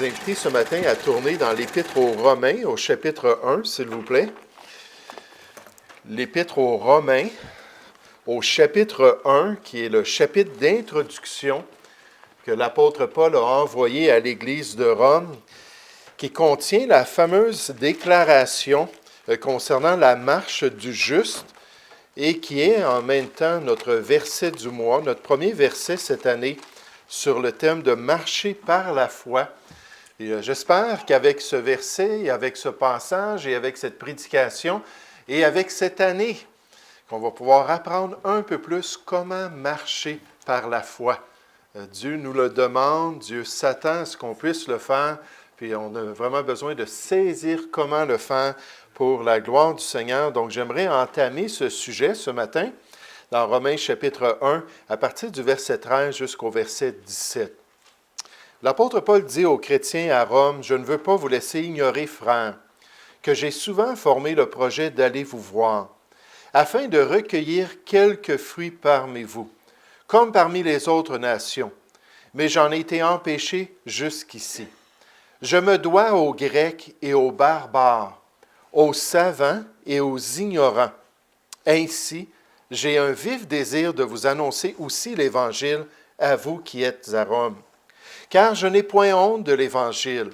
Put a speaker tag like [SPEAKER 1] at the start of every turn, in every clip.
[SPEAKER 1] vous inviter ce matin à tourner dans l'Épître aux Romains, au chapitre 1, s'il vous plaît. L'Épître aux Romains, au chapitre 1, qui est le chapitre d'introduction que l'apôtre Paul a envoyé à l'Église de Rome, qui contient la fameuse déclaration concernant la marche du juste et qui est en même temps notre verset du mois, notre premier verset cette année sur le thème de marcher par la foi. Et j'espère qu'avec ce verset, et avec ce passage, et avec cette prédication, et avec cette année, qu'on va pouvoir apprendre un peu plus comment marcher par la foi. Dieu nous le demande, Dieu s'attend à ce qu'on puisse le faire, puis on a vraiment besoin de saisir comment le faire pour la gloire du Seigneur. Donc j'aimerais entamer ce sujet ce matin dans Romains chapitre 1, à partir du verset 13 jusqu'au verset 17. L'apôtre Paul dit aux chrétiens à Rome, « Je ne veux pas vous laisser ignorer, frères, que j'ai souvent formé le projet d'aller vous voir, afin de recueillir quelques fruits parmi vous, comme parmi les autres nations. Mais j'en ai été empêché jusqu'ici. Je me dois aux Grecs et aux barbares, aux savants et aux ignorants. Ainsi, j'ai un vif désir de vous annoncer aussi l'Évangile à vous qui êtes à Rome. Car je n'ai point honte de l'Évangile.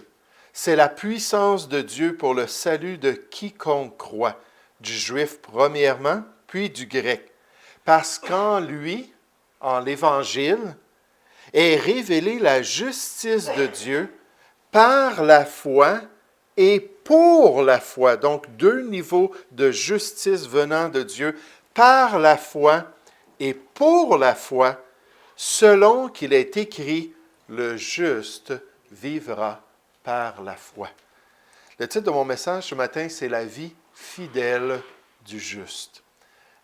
[SPEAKER 1] C'est la puissance de Dieu pour le salut de quiconque croit, du Juif premièrement, puis du Grec. Parce qu'en lui, en l'Évangile, est révélée la justice de Dieu par la foi et pour la foi. Donc, deux niveaux de justice venant de Dieu, par la foi et pour la foi, selon qu'il est écrit, le juste vivra par la foi. Le titre de mon message ce matin, c'est « La vie fidèle du juste ».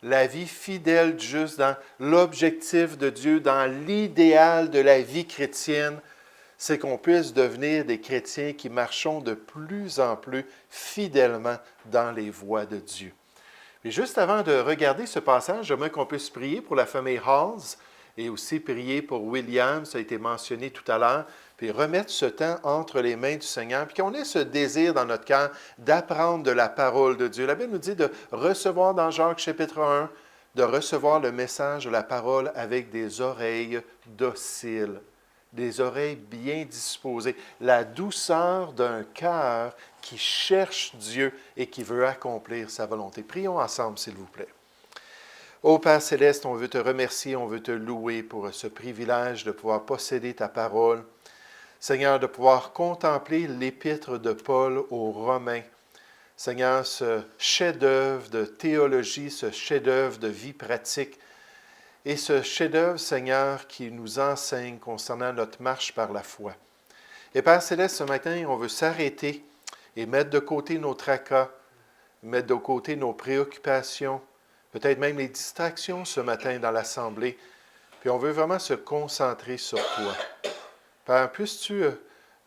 [SPEAKER 1] La vie fidèle du juste dans l'objectif de Dieu, dans l'idéal de la vie chrétienne, c'est qu'on puisse devenir des chrétiens qui marchons de plus en plus fidèlement dans les voies de Dieu. Et juste avant de regarder ce passage, j'aimerais qu'on puisse prier pour la famille Halls et aussi prier pour William, ça a été mentionné tout à l'heure, puis remettre ce temps entre les mains du Seigneur, puis qu'on ait ce désir dans notre cœur d'apprendre de la parole de Dieu. La Bible nous dit de recevoir dans Jacques chapitre 1, de recevoir le message de la parole avec des oreilles dociles, des oreilles bien disposées, la douceur d'un cœur qui cherche Dieu et qui veut accomplir sa volonté. Prions ensemble, s'il vous plaît. Ô Père Céleste, on veut te remercier, on veut te louer pour ce privilège de pouvoir posséder ta parole. Seigneur, de pouvoir contempler l'épître de Paul aux Romains. Seigneur, ce chef-d'œuvre de théologie, ce chef-d'œuvre de vie pratique et ce chef-d'œuvre, Seigneur, qui nous enseigne concernant notre marche par la foi. Et Père Céleste, ce matin, on veut s'arrêter et mettre de côté nos tracas, mettre de côté nos préoccupations, peut-être même les distractions ce matin dans l'Assemblée. Puis on veut vraiment se concentrer sur toi. Père, puisses-tu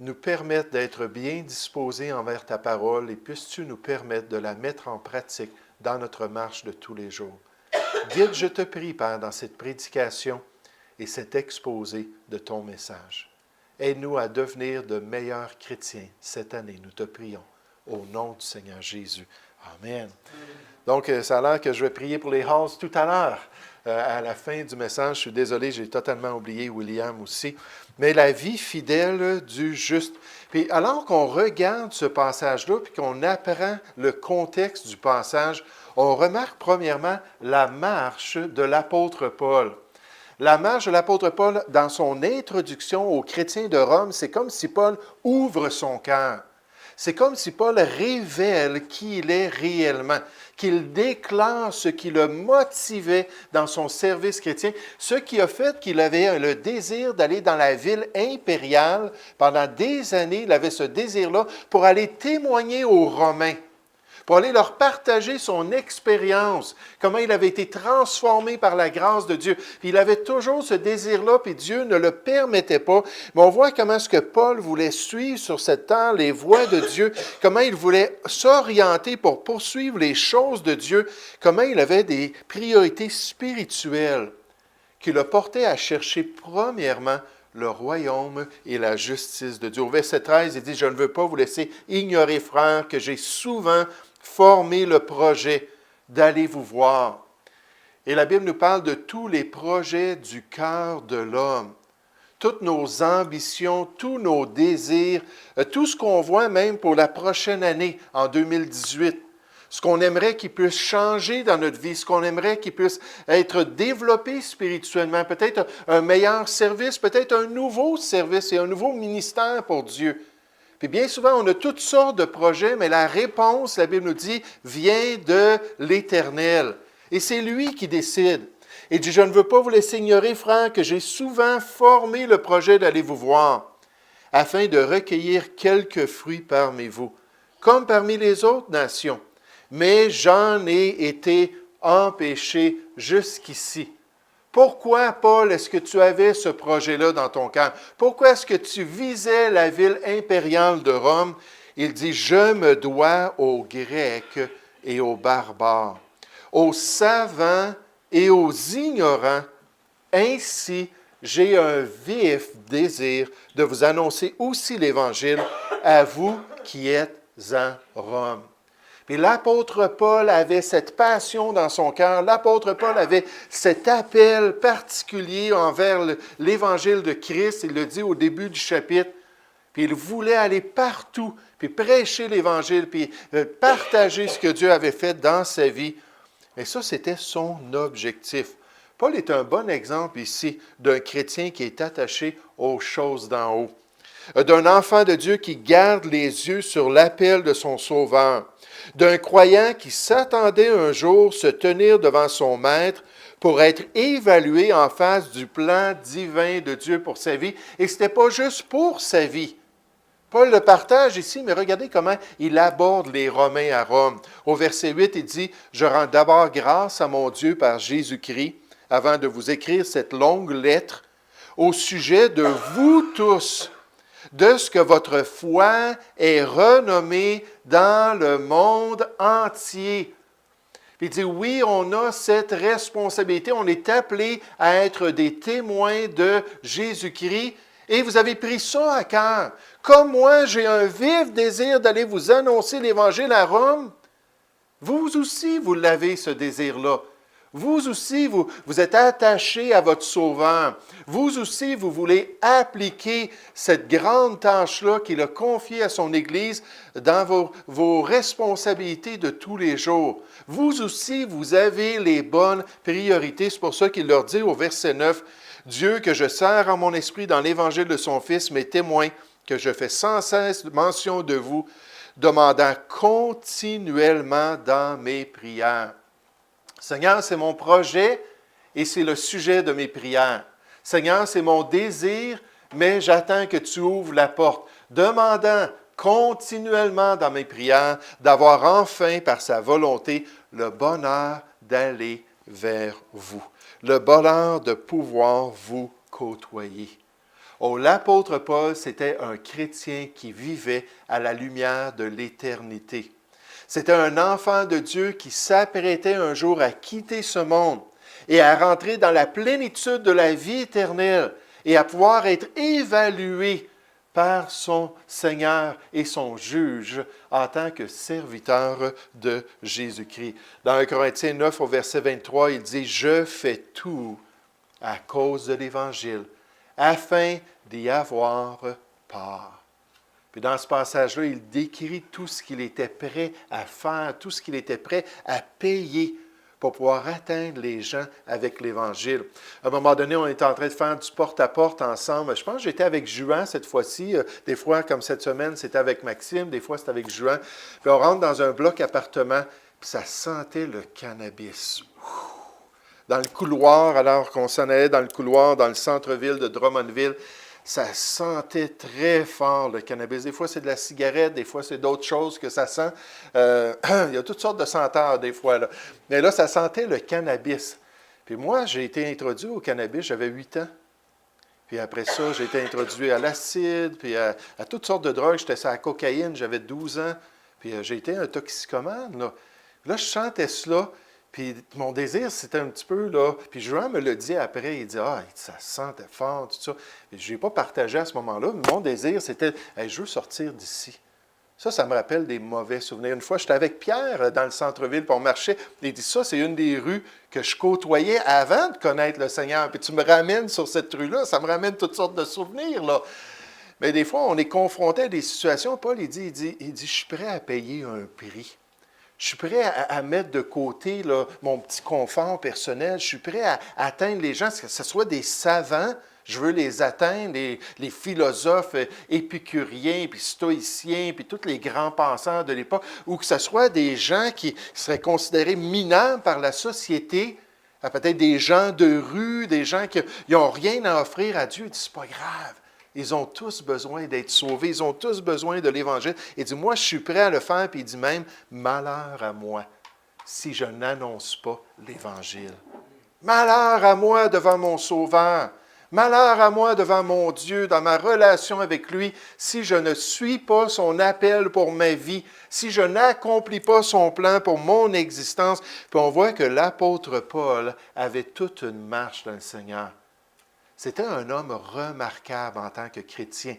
[SPEAKER 1] nous permettre d'être bien disposés envers ta parole et puisses-tu nous permettre de la mettre en pratique dans notre marche de tous les jours. Guide, je te prie, Père, dans cette prédication et cet exposé de ton message. Aide-nous à devenir de meilleurs chrétiens cette année, nous te prions, au nom du Seigneur Jésus. Amen. Donc, ça a l'air que je vais prier pour les Halls tout à l'heure. À la fin du message, je suis désolé, j'ai totalement oublié William aussi. Mais la vie fidèle du juste. Puis alors qu'on regarde ce passage-là, puis qu'on apprend le contexte du passage, on remarque premièrement la marche de l'apôtre Paul. La marche de l'apôtre Paul, dans son introduction aux chrétiens de Rome, c'est comme si Paul ouvre son cœur. C'est comme si Paul révèle qui il est réellement, qu'il déclare ce qui le motivait dans son service chrétien, ce qui a fait qu'il avait le désir d'aller dans la ville impériale. Pendant des années, il avait ce désir-là pour aller témoigner aux Romains, pour aller leur partager son expérience, comment il avait été transformé par la grâce de Dieu. Puis il avait toujours ce désir-là, puis Dieu ne le permettait pas. Mais on voit comment est-ce que Paul voulait suivre sur cette terre les voies de Dieu, comment il voulait s'orienter pour poursuivre les choses de Dieu, comment il avait des priorités spirituelles qui le portaient à chercher premièrement le royaume et la justice de Dieu. Au verset 13, il dit, « Je ne veux pas vous laisser ignorer, frères, que j'ai souvent formé le projet d'aller vous voir. » Et la Bible nous parle de tous les projets du cœur de l'homme, toutes nos ambitions, tous nos désirs, tout ce qu'on voit même pour la prochaine année, en 2018. Ce qu'on aimerait qu'il puisse changer dans notre vie, ce qu'on aimerait qu'il puisse être développé spirituellement, peut-être un meilleur service, peut-être un nouveau service et un nouveau ministère pour Dieu. Puis bien souvent, on a toutes sortes de projets, mais la réponse, la Bible nous dit, vient de l'Éternel. Et c'est lui qui décide. Il dit, « Je ne veux pas vous laisser ignorer, frères, que j'ai souvent formé le projet d'aller vous voir, afin de recueillir quelques fruits parmi vous, comme parmi les autres nations. Mais j'en ai été empêché jusqu'ici. » Pourquoi, Paul, est-ce que tu avais ce projet-là dans ton cœur? Pourquoi est-ce que tu visais la ville impériale de Rome? Il dit, « Je me dois aux Grecs et aux barbares, aux savants et aux ignorants. Ainsi, j'ai un vif désir de vous annoncer aussi l'Évangile à vous qui êtes en Rome. » Puis l'apôtre Paul avait cette passion dans son cœur. L'apôtre Paul avait cet appel particulier envers l'Évangile de Christ. Il le dit au début du chapitre. Puis il voulait aller partout, puis prêcher l'Évangile, puis partager ce que Dieu avait fait dans sa vie. Et ça, c'était son objectif. Paul est un bon exemple ici d'un chrétien qui est attaché aux choses d'en haut, d'un enfant de Dieu qui garde les yeux sur l'appel de son Sauveur, d'un croyant qui s'attendait un jour se tenir devant son Maître pour être évalué en face du plan divin de Dieu pour sa vie. Et ce n'était pas juste pour sa vie. Paul le partage ici, mais regardez comment il aborde les Romains à Rome. Au verset 8, il dit, « Je rends d'abord grâce à mon Dieu par Jésus-Christ, avant de vous écrire cette longue lettre au sujet de vous tous, de ce que votre foi est renommée dans le monde entier. » Puis il dit, oui, on a cette responsabilité, on est appelé à être des témoins de Jésus-Christ, et vous avez pris ça à cœur. Comme moi, j'ai un vif désir d'aller vous annoncer l'Évangile à Rome. Vous aussi, vous l'avez, ce désir-là. Vous aussi, vous êtes attachés à votre Sauveur. Vous aussi, vous voulez appliquer cette grande tâche-là qu'il a confiée à son Église dans vos responsabilités de tous les jours. Vous aussi, vous avez les bonnes priorités. C'est pour ça qu'il leur dit au verset 9, « Dieu que je sers en mon esprit dans l'Évangile de son Fils, mes témoins, que je fais sans cesse mention de vous, demandant continuellement dans mes prières. » Seigneur, c'est mon projet et c'est le sujet de mes prières. Seigneur, c'est mon désir, mais j'attends que tu ouvres la porte, demandant continuellement dans mes prières d'avoir enfin, par sa volonté, le bonheur d'aller vers vous, le bonheur de pouvoir vous côtoyer. Oh, l'apôtre Paul, c'était un chrétien qui vivait à la lumière de l'éternité. C'était un enfant de Dieu qui s'apprêtait un jour à quitter ce monde et à rentrer dans la plénitude de la vie éternelle et à pouvoir être évalué par son Seigneur et son juge en tant que serviteur de Jésus-Christ. Dans 1 Corinthiens 9, au verset 23, il dit « Je fais tout à cause de l'Évangile, afin d'y avoir part. » Puis dans ce passage-là, il décrit tout ce qu'il était prêt à faire, tout ce qu'il était prêt à payer pour pouvoir atteindre les gens avec l'Évangile. À un moment donné, on était en train de faire du porte-à-porte ensemble. Je pense que j'étais avec Juan cette fois-ci. Des fois, comme cette semaine, c'était avec Maxime. Des fois, c'était avec Juan. Puis on rentre dans un bloc appartement, puis ça sentait le cannabis. Dans le couloir, alors qu'on s'en allait dans le couloir, dans le centre-ville de Drummondville, ça sentait très fort le cannabis. Des fois, c'est de la cigarette, des fois, c'est d'autres choses que ça sent. Il y a toutes sortes de senteurs, des fois. Là. Mais là, ça sentait le cannabis. Puis moi, j'ai été introduit au cannabis, j'avais 8 ans. Puis après ça, j'ai été introduit à l'acide, puis à toutes sortes de drogues. J'étais sur la cocaïne, j'avais 12 ans. Puis j'ai été un toxicomane. Là, je sentais cela. Puis mon désir, c'était un petit peu là. Puis Joan me l'a dit après, il dit, ah, ça sentait fort, tout ça. Je n'ai pas partagé à ce moment-là, mais mon désir, c'était, hey, je veux sortir d'ici. Ça me rappelle des mauvais souvenirs. Une fois, j'étais avec Pierre dans le centre-ville, puis on marchait. Il dit, ça, c'est une des rues que je côtoyais avant de connaître le Seigneur. Puis tu me ramènes sur cette rue-là, ça me ramène toutes sortes de souvenirs, là. Mais des fois, on est confronté à des situations. Paul, il dit, je suis prêt à payer un prix. Je suis prêt à mettre de côté là, mon petit confort personnel. Je suis prêt à atteindre les gens, que ce soit des savants. Je veux les atteindre, les philosophes épicuriens, puis stoïciens, puis tous les grands penseurs de l'époque, ou que ce soit des gens qui seraient considérés minables par la société, peut-être des gens de rue, des gens qui n'ont rien à offrir à Dieu. Il dit, c'est pas grave. Ils ont tous besoin d'être sauvés. Ils ont tous besoin de l'Évangile. Il dit, moi, je suis prêt à le faire. Puis il dit même, malheur à moi si je n'annonce pas l'Évangile. Malheur à moi devant mon Sauveur. Malheur à moi devant mon Dieu, dans ma relation avec lui, si je ne suis pas son appel pour ma vie, si je n'accomplis pas son plan pour mon existence. Puis on voit que l'apôtre Paul avait toute une marche dans le Seigneur. C'était un homme remarquable en tant que chrétien.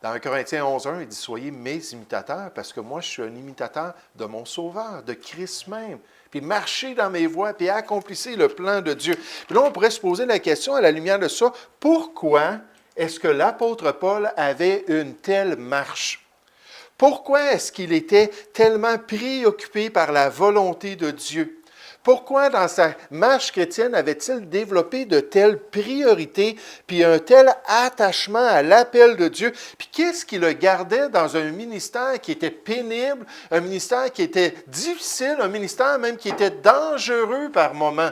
[SPEAKER 1] Dans 1 Corinthiens 11.1, il dit « Soyez mes imitateurs, parce que moi, je suis un imitateur de mon Sauveur, de Christ même. Puis marchez dans mes voies, puis accomplissez le plan de Dieu. » Puis là, on pourrait se poser la question, à la lumière de ça, pourquoi est-ce que l'apôtre Paul avait une telle marche? Pourquoi est-ce qu'il était tellement préoccupé par la volonté de Dieu? Pourquoi dans sa marche chrétienne avait-il développé de telles priorités, puis un tel attachement à l'appel de Dieu? Puis qu'est-ce qui le gardait dans un ministère qui était pénible, un ministère qui était difficile, un ministère même qui était dangereux par moments?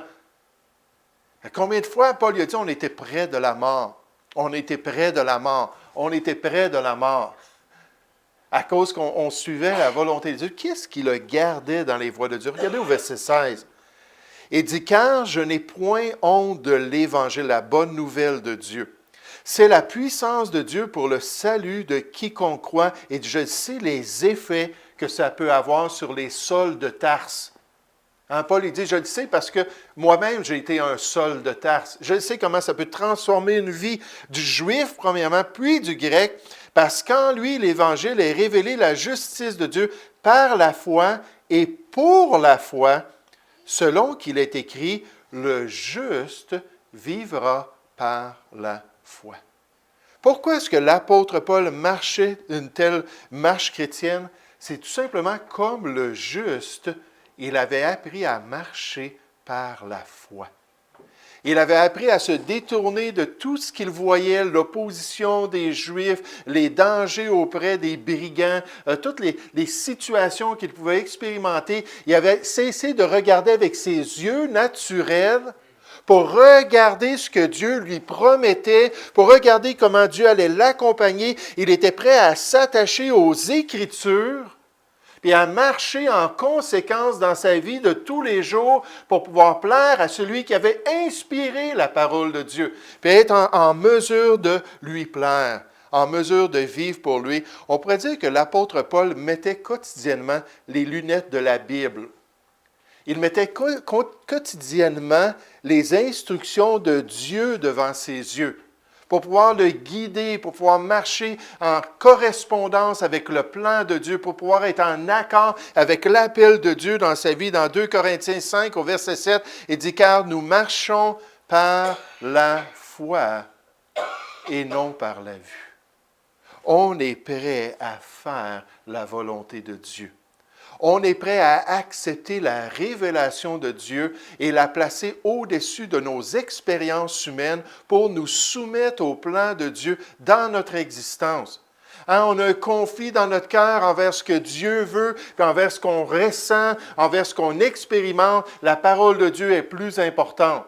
[SPEAKER 1] Combien de fois Paul a dit on était près de la mort? On était près de la mort. On était près de la mort. À cause qu'on suivait la volonté de Dieu. Qu'est-ce qui le gardait dans les voies de Dieu? Regardez au verset 16. Il dit, car je n'ai point honte de l'Évangile, la bonne nouvelle de Dieu. C'est la puissance de Dieu pour le salut de quiconque croit, et je sais les effets que ça peut avoir sur les Sauls de Tarse. Hein, Paul, il dit, je le sais parce que moi-même, j'ai été un Saul de Tarse. Je sais comment ça peut transformer une vie du Juif, premièrement, puis du Grec, parce qu'en lui, l'Évangile est révélé la justice de Dieu par la foi et pour la foi, selon qu'il est écrit, le juste vivra par la foi. Pourquoi est-ce que l'apôtre Paul marchait une telle marche chrétienne? C'est tout simplement comme le juste, il avait appris à marcher par la foi. Il avait appris à se détourner de tout ce qu'il voyait, l'opposition des Juifs, les dangers auprès des brigands, toutes les situations qu'il pouvait expérimenter. Il avait cessé de regarder avec ses yeux naturels pour regarder ce que Dieu lui promettait, pour regarder comment Dieu allait l'accompagner. Il était prêt à s'attacher aux Écritures puis à marcher en conséquence dans sa vie de tous les jours pour pouvoir plaire à celui qui avait inspiré la parole de Dieu, puis être en mesure de lui plaire, en mesure de vivre pour lui. On pourrait dire que l'apôtre Paul mettait quotidiennement les lunettes de la Bible. Il mettait quotidiennement les instructions de Dieu devant ses yeux, pour pouvoir le guider, pour pouvoir marcher en correspondance avec le plan de Dieu, pour pouvoir être en accord avec l'appel de Dieu dans sa vie. Dans 2 Corinthiens 5, au verset 7, il dit « Car nous marchons par la foi et non par la vue. » On est prêt à faire la volonté de Dieu. On est prêt à accepter la révélation de Dieu et la placer au-dessus de nos expériences humaines pour nous soumettre au plan de Dieu dans notre existence. Hein, on a un conflit dans notre cœur envers ce que Dieu veut, puis envers ce qu'on ressent, envers ce qu'on expérimente. La parole de Dieu est plus importante.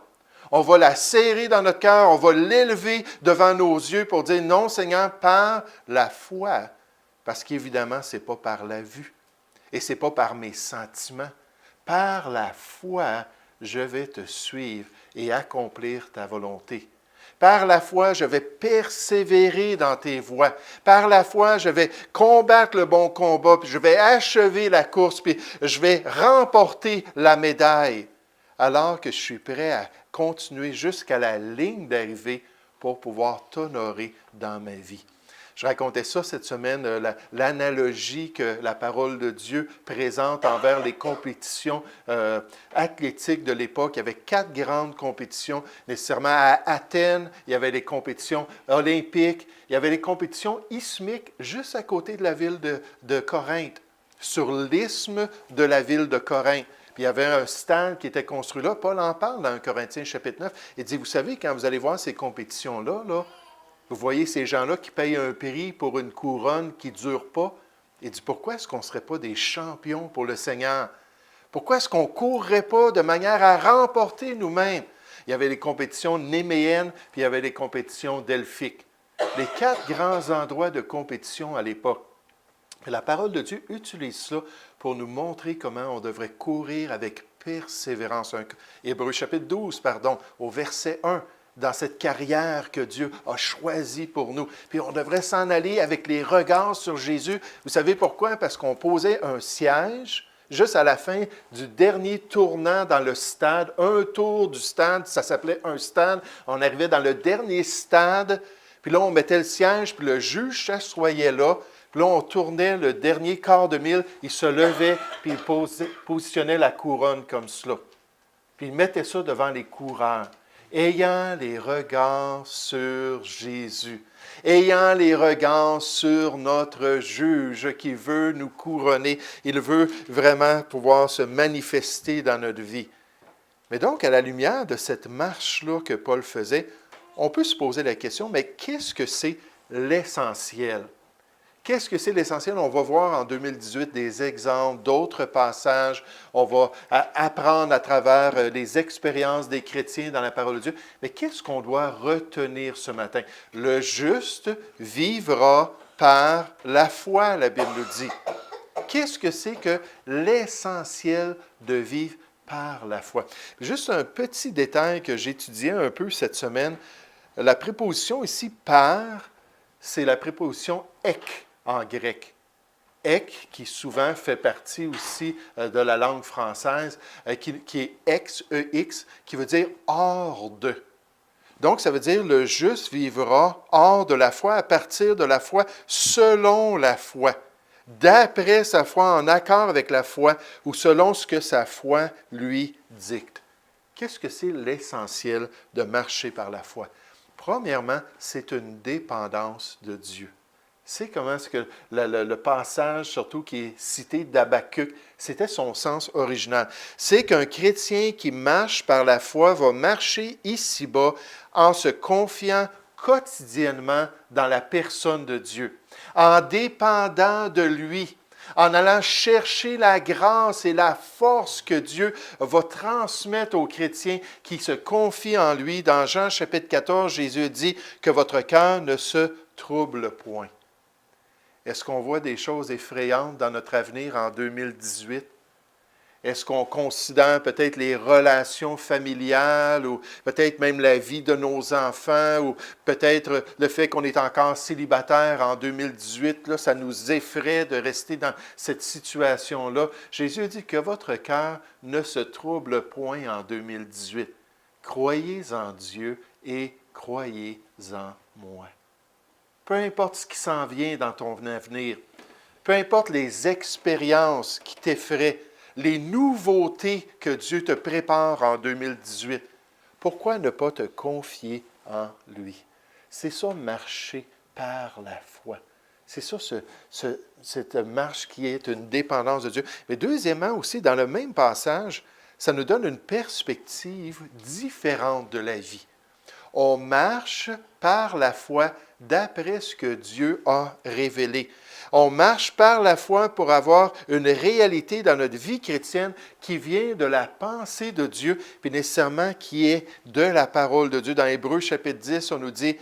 [SPEAKER 1] On va la serrer dans notre cœur, on va l'élever devant nos yeux pour dire « Non, Seigneur, par la foi. » Parce qu'évidemment, ce n'est pas par la vue. Et ce n'est pas par mes sentiments. Par la foi, je vais te suivre et accomplir ta volonté. Par la foi, je vais persévérer dans tes voies. Par la foi, je vais combattre le bon combat, puis je vais achever la course, puis je vais remporter la médaille. alors que je suis prêt à continuer jusqu'à la ligne d'arrivée pour pouvoir t'honorer dans ma vie. Je racontais ça cette semaine, l'analogie que la parole de Dieu présente envers les compétitions athlétiques de l'époque. Il y avait 4 grandes compétitions. Nécessairement à Athènes, il y avait les compétitions olympiques, il y avait les compétitions isthmiques juste à côté de la ville de Corinthe, sur l'isthme de la ville de Corinthe. Puis il y avait un stade qui était construit là. Paul en parle dans 1 Corinthiens chapitre 9. Il dit, vous savez, quand vous allez voir ces compétitions-là, vous voyez ces gens-là qui payent un prix pour une couronne qui ne dure pas. Il dit, pourquoi est-ce qu'on ne serait pas des champions pour le Seigneur? Pourquoi est-ce qu'on ne courrait pas de manière à remporter nous-mêmes? Il y avait les compétitions néméennes, puis il y avait les compétitions delphiques. Les 4 grands endroits de compétition à l'époque. La parole de Dieu utilise ça pour nous montrer comment on devrait courir avec persévérance. Hébreux chapitre 12, au verset 1. Dans cette carrière que Dieu a choisie pour nous. Puis on devrait s'en aller avec les regards sur Jésus. Vous savez pourquoi? Parce qu'on posait un siège juste à la fin du dernier tournant dans le stade. Un tour du stade, ça s'appelait un stade. On arrivait dans le dernier stade, puis là, on mettait le siège, puis le juge s'assoyait là. Puis là, on tournait le dernier quart de mille, il se levait, puis il positionnait la couronne comme cela. Puis il mettait ça devant les coureurs. Ayant les regards sur Jésus, ayant les regards sur notre juge qui veut nous couronner, il veut vraiment pouvoir se manifester dans notre vie. Mais donc, à la lumière de cette marche-là que Paul faisait, on peut se poser la question, mais qu'est-ce que c'est l'essentiel? Qu'est-ce que c'est l'essentiel? On va voir en 2018 des exemples, d'autres passages. On va apprendre à travers les expériences des chrétiens dans la parole de Dieu. Mais qu'est-ce qu'on doit retenir ce matin? Le juste vivra par la foi, la Bible nous dit. Qu'est-ce que c'est que l'essentiel de vivre par la foi? Juste un petit détail que j'étudiais un peu cette semaine. La préposition ici, par, c'est la préposition ek en grec. Ek, qui souvent fait partie aussi de la langue française, qui est ex, EX, qui veut dire hors de. Donc, ça veut dire le juste vivra hors de la foi, à partir de la foi, selon la foi, d'après sa foi, en accord avec la foi, ou selon ce que sa foi lui dicte. Qu'est-ce que c'est l'essentiel de marcher par la foi? Premièrement, c'est une dépendance de Dieu. C'est comment est-ce que le passage, surtout qui est cité d'Habakkuk, c'était son sens original. C'est qu'un chrétien qui marche par la foi va marcher ici-bas en se confiant quotidiennement dans la personne de Dieu, en dépendant de lui, en allant chercher la grâce et la force que Dieu va transmettre aux chrétiens qui se confient en lui. Dans Jean chapitre 14, Jésus dit que votre cœur ne se trouble point. Est-ce qu'on voit des choses effrayantes dans notre avenir en 2018? Est-ce qu'on considère peut-être les relations familiales ou peut-être même la vie de nos enfants ou peut-être le fait qu'on est encore célibataire en 2018, là, ça nous effraie de rester dans cette situation-là? Jésus dit que votre cœur ne se trouble point en 2018. Croyez en Dieu et croyez en moi. Peu importe ce qui s'en vient dans ton avenir, peu importe les expériences qui t'effraient, les nouveautés que Dieu te prépare en 2018, pourquoi ne pas te confier en lui? C'est ça, marcher par la foi. C'est ça, cette marche qui est une dépendance de Dieu. Mais deuxièmement aussi, dans le même passage, ça nous donne une perspective différente de la vie. On marche par la foi d'après ce que Dieu a révélé. On marche par la foi pour avoir une réalité dans notre vie chrétienne qui vient de la pensée de Dieu, puis nécessairement qui est de la parole de Dieu. Dans Hébreux chapitre 10, on nous dit,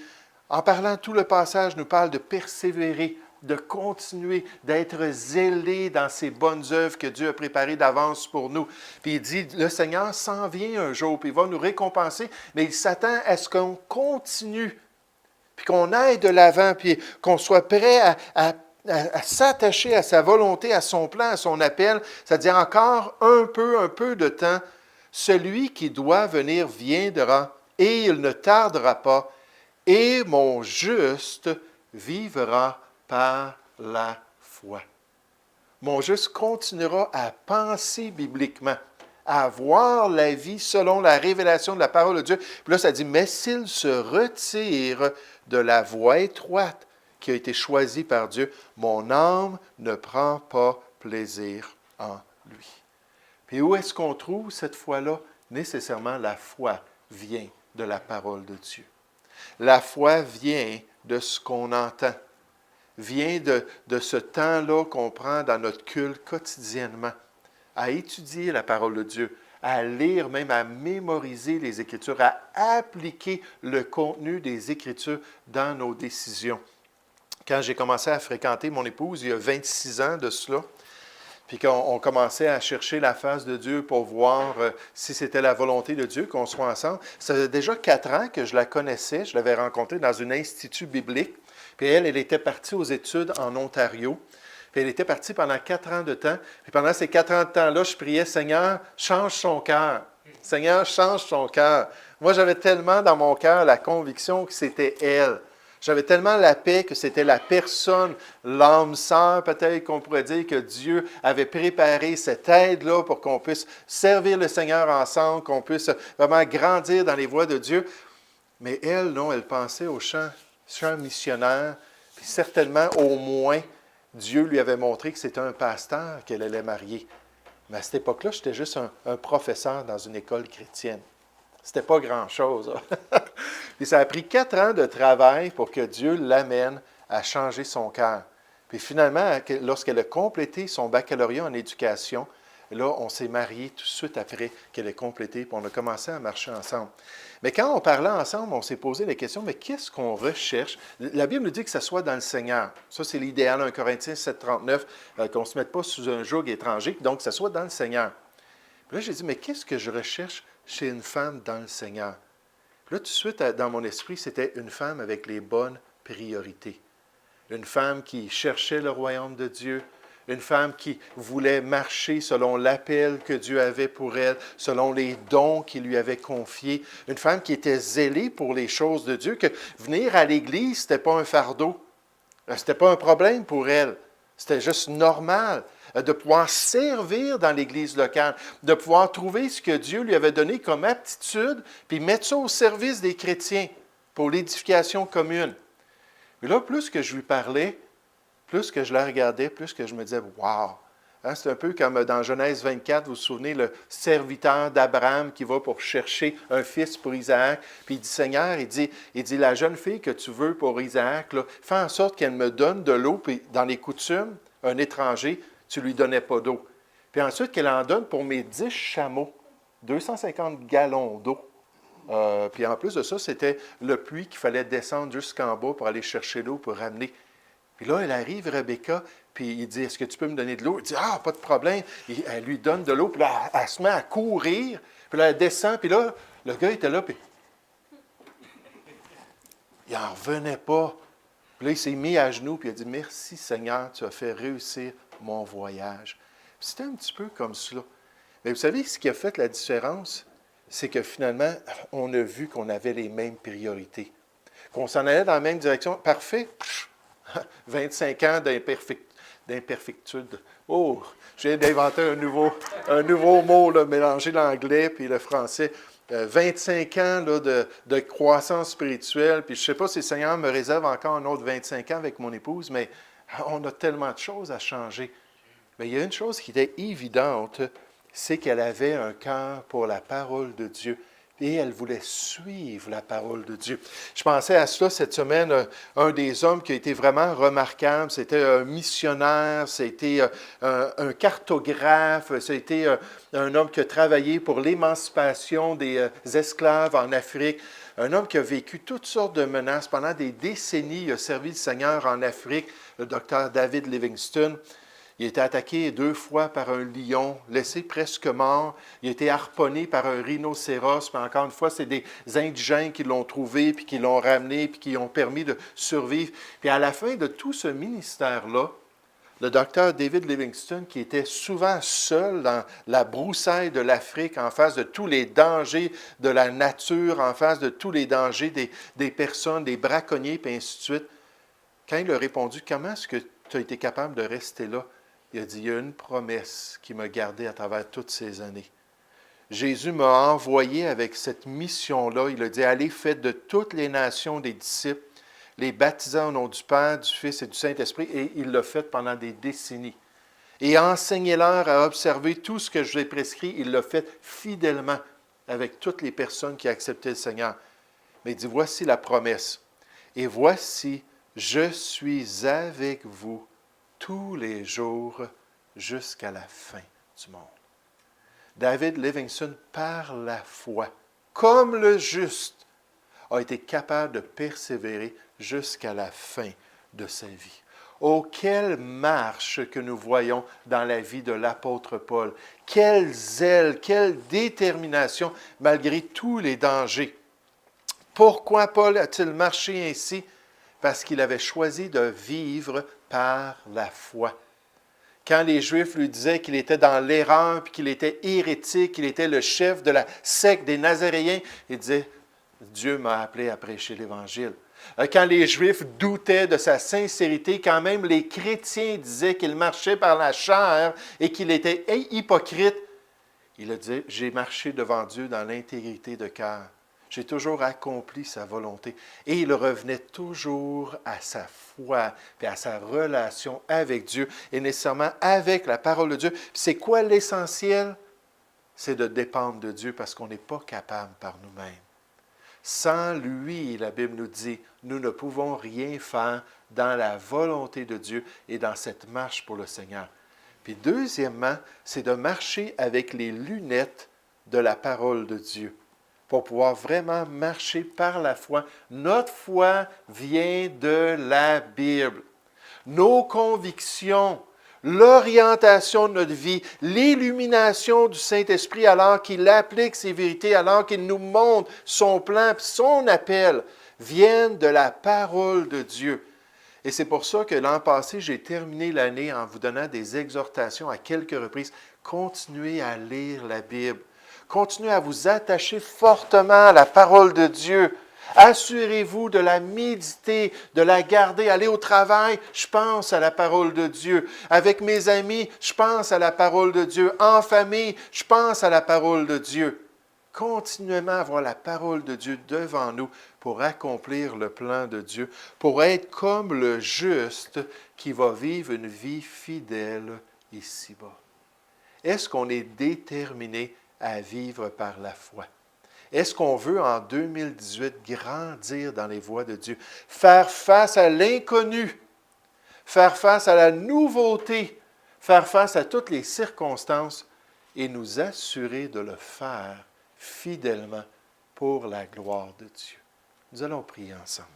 [SPEAKER 1] en parlant tout le passage, nous parle de persévérer, de continuer, d'être zélé dans ces bonnes œuvres que Dieu a préparées d'avance pour nous. Puis il dit, le Seigneur s'en vient un jour, puis il va nous récompenser, mais il s'attend à ce qu'on continue, puis qu'on aille de l'avant, puis qu'on soit prêt à s'attacher à sa volonté, à son plan, à son appel, c'est-à-dire encore un peu de temps Celui qui doit venir viendra, et il ne tardera pas, et mon juste vivra par la foi. Mon juste continuera à penser bibliquement, à voir la vie selon la révélation de la parole de Dieu. Puis là, ça dit, mais s'il se retire de la voie étroite qui a été choisie par Dieu, mon âme ne prend pas plaisir en lui. Puis où est-ce qu'on trouve cette foi-là? Nécessairement, la foi vient de la parole de Dieu. La foi vient de ce qu'on entend, vient de ce temps-là qu'on prend dans notre culte quotidiennement, à étudier la parole de Dieu, à lire, même à mémoriser les Écritures, à appliquer le contenu des Écritures dans nos décisions. Quand j'ai commencé à fréquenter mon épouse, il y a 26 ans de cela, puis qu'on commençait à chercher la face de Dieu pour voir si c'était la volonté de Dieu qu'on soit ensemble. Ça faisait déjà 4 ans que je la connaissais. Je l'avais rencontrée dans un institut biblique. Puis elle était partie aux études en Ontario. Puis elle était partie pendant 4 ans de temps. Puis pendant ces 4 ans de temps-là, je priais, Seigneur, change son cœur. Seigneur, change son cœur. Moi, j'avais tellement dans mon cœur la conviction que c'était elle. J'avais tellement la paix que c'était la personne, l'âme sœur, peut-être qu'on pourrait dire que Dieu avait préparé cette aide-là pour qu'on puisse servir le Seigneur ensemble, qu'on puisse vraiment grandir dans les voies de Dieu. Mais elle, non, elle pensait au champ missionnaire, puis certainement, au moins, Dieu lui avait montré que c'était un pasteur qu'elle allait marier. Mais à cette époque-là, j'étais juste un professeur dans une école chrétienne. C'était pas grand-chose. Puis ça a pris 4 ans de travail pour que Dieu l'amène à changer son cœur. Puis finalement, lorsqu'elle a complété son baccalauréat en éducation, là, on s'est mariés tout de suite après qu'elle ait complété, puis on a commencé à marcher ensemble. Mais quand on parlait ensemble, on s'est posé la question, mais qu'est-ce qu'on recherche? La Bible nous dit que ça soit dans le Seigneur. Ça, c'est l'idéal, 1 Corinthiens 7,39, qu'on ne se mette pas sous un joug étranger, donc que ça soit dans le Seigneur. Puis là, j'ai dit, mais qu'est-ce que je recherche chez une femme dans le Seigneur? Puis là, tout de suite, dans mon esprit, c'était une femme avec les bonnes priorités. Une femme qui cherchait le royaume de Dieu, une femme qui voulait marcher selon l'appel que Dieu avait pour elle, selon les dons qu'il lui avait confiés, une femme qui était zélée pour les choses de Dieu, que venir à l'Église, ce n'était pas un fardeau, ce n'était pas un problème pour elle, c'était juste normal de pouvoir servir dans l'Église locale, de pouvoir trouver ce que Dieu lui avait donné comme aptitude, puis mettre ça au service des chrétiens pour l'édification commune. Mais là, plus que je lui parlais, plus que je la regardais, plus que je me disais « Wow! » C'est un peu comme dans Genèse 24, vous vous souvenez, le serviteur d'Abraham qui va pour chercher un fils pour Isaac. Puis il dit « Seigneur, il dit, la jeune fille que tu veux pour Isaac, là, fais en sorte qu'elle me donne de l'eau. » Puis dans les coutumes, un étranger, tu ne lui donnais pas d'eau. Puis ensuite, qu'elle en donne pour mes 10 chameaux, 250 gallons d'eau. Puis en plus de ça, c'était le puits qu'il fallait descendre jusqu'en bas pour aller chercher l'eau pour ramener. Puis là, elle arrive, Rebecca, puis il dit, est-ce que tu peux me donner de l'eau? Il dit, ah, pas de problème. Elle lui donne de l'eau, puis là, elle se met à courir, puis là, elle descend, puis là, le gars était là, puis il n'en revenait pas. Puis là, il s'est mis à genoux, puis il a dit, merci Seigneur, tu as fait réussir mon voyage. Puis c'était un petit peu comme cela. Mais vous savez, ce qui a fait la différence, c'est que finalement, on a vu qu'on avait les mêmes priorités, qu'on s'en allait dans la même direction. Parfait. 25 ans d'imperfectude. Oh, j'ai d'inventer un nouveau mot, là, mélanger l'anglais et le français. 25 ans là, de croissance spirituelle, puis je ne sais pas si le Seigneur me réserve encore un autre 25 ans avec mon épouse, mais on a tellement de choses à changer. Mais il y a une chose qui était évidente, c'est qu'elle avait un cœur pour la parole de Dieu. Et elle voulait suivre la parole de Dieu. Je pensais à cela cette semaine, un des hommes qui a été vraiment remarquable, c'était un missionnaire, c'était un cartographe, c'était un homme qui a travaillé pour l'émancipation des esclaves en Afrique, un homme qui a vécu toutes sortes de menaces pendant des décennies, il a servi le Seigneur en Afrique, le docteur David Livingstone. Il a été attaqué 2 fois par un lion, laissé presque mort. Il a été harponné par un rhinocéros. Mais encore une fois, c'est des indigènes qui l'ont trouvé, puis qui l'ont ramené, puis qui ont permis de survivre. Puis à la fin de tout ce ministère-là, Le docteur David Livingstone, qui était souvent seul dans la broussaille de l'Afrique, en face de tous les dangers de la nature, en face de tous les dangers des personnes, des braconniers, et ainsi de suite, quand il a répondu « Comment est-ce que tu as été capable de rester là? » Il a dit « Il y a une promesse qui m'a gardé à travers toutes ces années. Jésus m'a envoyé avec cette mission-là. Il a dit « Allez, faites de toutes les nations des disciples, les baptisant au nom du Père, du Fils et du Saint-Esprit. » Et il l'a fait pendant des décennies. Et enseignez-leur à observer tout ce que je vous ai prescrit. Il l'a fait fidèlement avec toutes les personnes qui acceptaient le Seigneur. Mais il dit « Voici la promesse. Et voici, je suis avec vous tous les jours jusqu'à la fin du monde. » David Livingstone, par la foi, comme le juste, a été capable de persévérer jusqu'à la fin de sa vie. Oh, quelle marche que nous voyons dans la vie de l'apôtre Paul. Quel zèle, quelle détermination malgré tous les dangers. Pourquoi Paul a-t-il marché ainsi? Parce qu'il avait choisi de vivre par la foi. Quand les Juifs lui disaient qu'il était dans l'erreur, puis qu'il était hérétique, qu'il était le chef de la secte des Nazaréens, il disait « Dieu m'a appelé à prêcher l'Évangile. » Quand les Juifs doutaient de sa sincérité, quand même les chrétiens disaient qu'il marchait par la chair et qu'il était hypocrite, il a dit « J'ai marché devant Dieu dans l'intégrité de cœur. J'ai toujours accompli sa volonté. » Et il revenait toujours à sa foi et à sa relation avec Dieu et nécessairement avec la parole de Dieu. Puis c'est quoi l'essentiel? C'est de dépendre de Dieu parce qu'on n'est pas capable par nous-mêmes. Sans lui, la Bible nous dit, nous ne pouvons rien faire dans la volonté de Dieu et dans cette marche pour le Seigneur. Puis deuxièmement, c'est de marcher avec les lunettes de la parole de Dieu pour pouvoir vraiment marcher par la foi. Notre foi vient de la Bible. Nos convictions, l'orientation de notre vie, l'illumination du Saint-Esprit alors qu'il applique ses vérités, alors qu'il nous montre son plan, son appel, viennent de la parole de Dieu. Et c'est pour ça que l'an passé, j'ai terminé l'année en vous donnant des exhortations à quelques reprises. Continuez à lire la Bible. Continuez à vous attacher fortement à la parole de Dieu. Assurez-vous de la méditer, de la garder. Aller au travail, je pense à la parole de Dieu. Avec mes amis, je pense à la parole de Dieu. En famille, je pense à la parole de Dieu. Continuellement avoir la parole de Dieu devant nous pour accomplir le plan de Dieu, pour être comme le juste qui va vivre une vie fidèle ici-bas. Est-ce qu'on est déterminé à vivre par la foi? Est-ce qu'on veut en 2018 grandir dans les voies de Dieu, faire face à l'inconnu, faire face à la nouveauté, faire face à toutes les circonstances et nous assurer de le faire fidèlement pour la gloire de Dieu? Nous allons prier ensemble.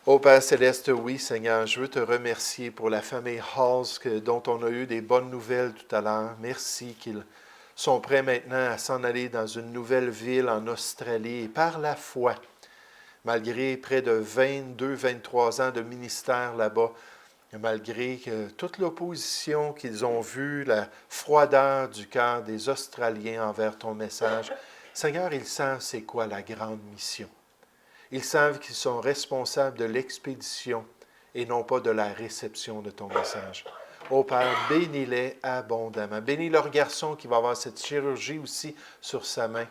[SPEAKER 1] Ô Père Céleste, oui Seigneur, je veux te remercier pour la famille Halls dont on a eu des bonnes nouvelles tout à l'heure. Merci qu'ils sont prêts maintenant à s'en aller dans une nouvelle ville en Australie et par la foi, malgré près de 22-23 ans de ministère là-bas, malgré toute l'opposition qu'ils ont vue, la froideur du cœur des Australiens envers ton message, Seigneur, ils savent c'est quoi la grande mission. Ils savent qu'ils sont responsables de l'expédition et non pas de la réception de ton message. Ô Père, bénis-les abondamment. Bénis leur garçon qui va avoir cette chirurgie aussi sur sa main.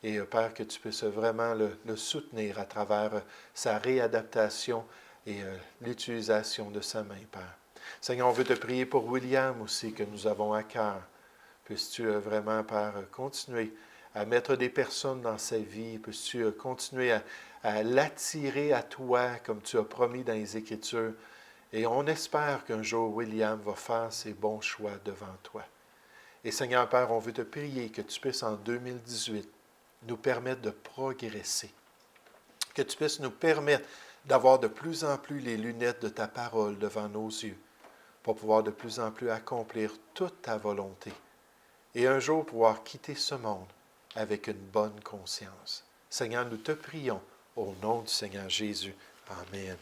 [SPEAKER 1] Et Père, que tu puisses vraiment le soutenir à travers sa réadaptation et l'utilisation de sa main, Père. Seigneur, on veut te prier pour William aussi, que nous avons à cœur. Puisses-tu vraiment, Père, continuer à mettre des personnes dans sa vie. Puisses-tu continuer à l'attirer à toi, comme tu as promis dans les Écritures. Et on espère qu'un jour, William va faire ses bons choix devant toi. Et Seigneur Père, on veut te prier que tu puisses en 2018 nous permettre de progresser. Que tu puisses nous permettre d'avoir de plus en plus les lunettes de ta parole devant nos yeux pour pouvoir de plus en plus accomplir toute ta volonté. Et un jour pouvoir quitter ce monde avec une bonne conscience. Seigneur, nous te prions au nom du Seigneur Jésus. Amen.